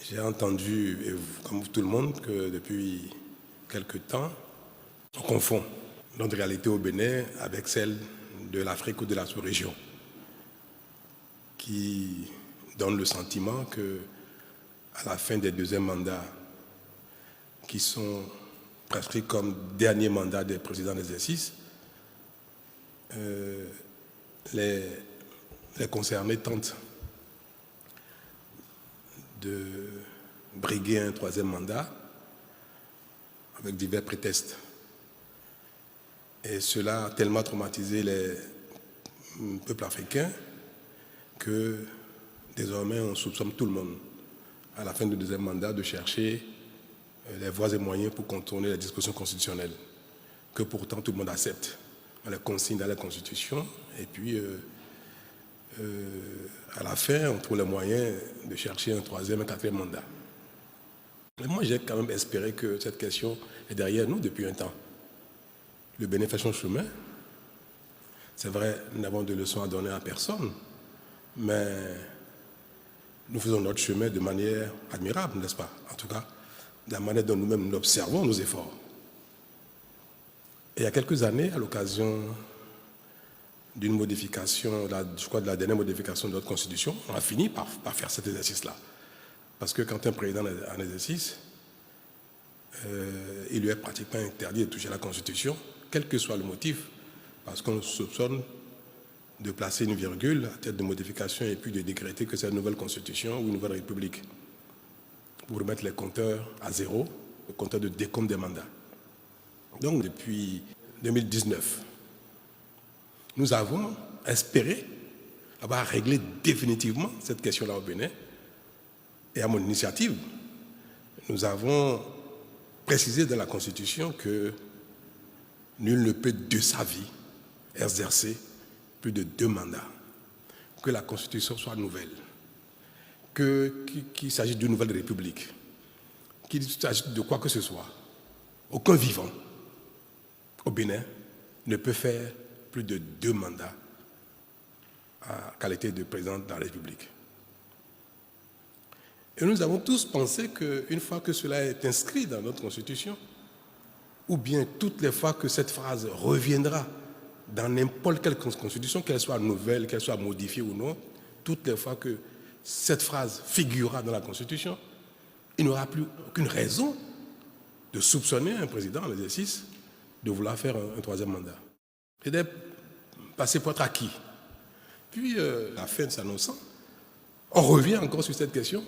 J'ai entendu, comme tout le monde, que depuis quelque temps, on confond notre réalité au Bénin avec celle de l'Afrique ou de la sous-région, qui donne le sentiment que, à la fin des deuxièmes mandats, qui sont prescrits comme dernier mandat des présidents d'exercice, les concernés tentent de briguer un troisième mandat avec divers prétextes. Et cela a tellement traumatisé les peuples africains que désormais on soupçonne tout le monde à la fin du deuxième mandat de chercher les voies et moyens pour contourner les dispositions constitutionnelles que pourtant tout le monde accepte. On les consigne dans la Constitution et puis à la fin on trouve les moyens de chercher un troisième, un quatrième mandat. Mais moi j'ai quand même espéré que cette question est derrière nous depuis un temps. Le Bénin fait son chemin. C'est vrai, nous n'avons de leçons à donner à personne, mais nous faisons notre chemin de manière admirable, n'est-ce pas? En tout cas, de la manière dont nous-mêmes nous observons nos efforts. Et il y a quelques années, à l'occasion d'une modification, je crois de la dernière modification de notre Constitution, on a fini par faire cet exercice-là. Parce que quand un président est en exercice, il lui est pratiquement interdit de toucher la Constitution, quel que soit le motif, parce qu'on soupçonne de placer une virgule à tête de modification et puis de décréter que c'est une nouvelle Constitution ou une nouvelle République, pour remettre les compteurs à zéro, le compteur de décompte des mandats. Donc depuis 2019, nous avons espéré avoir réglé définitivement cette question-là au Bénin. Et à mon initiative, nous avons précisé dans la Constitution que nul ne peut de sa vie exercer plus de 2 mandats, que la Constitution soit nouvelle, qu'il s'agisse d'une nouvelle république, qu'il s'agisse de quoi que ce soit. Aucun vivant au Bénin ne peut faire plus de 2 mandats en qualité de président de la République. Et nous avons tous pensé qu'une fois que cela est inscrit dans notre Constitution, ou bien toutes les fois que cette phrase reviendra dans n'importe quelle constitution, qu'elle soit nouvelle, qu'elle soit modifiée ou non, toutes les fois que cette phrase figurera dans la Constitution, il n'y aura plus aucune raison de soupçonner un président en exercice de vouloir faire un troisième mandat. C'était passé pour être acquis. Puis, la fin de s'annonçant, on revient encore sur cette question.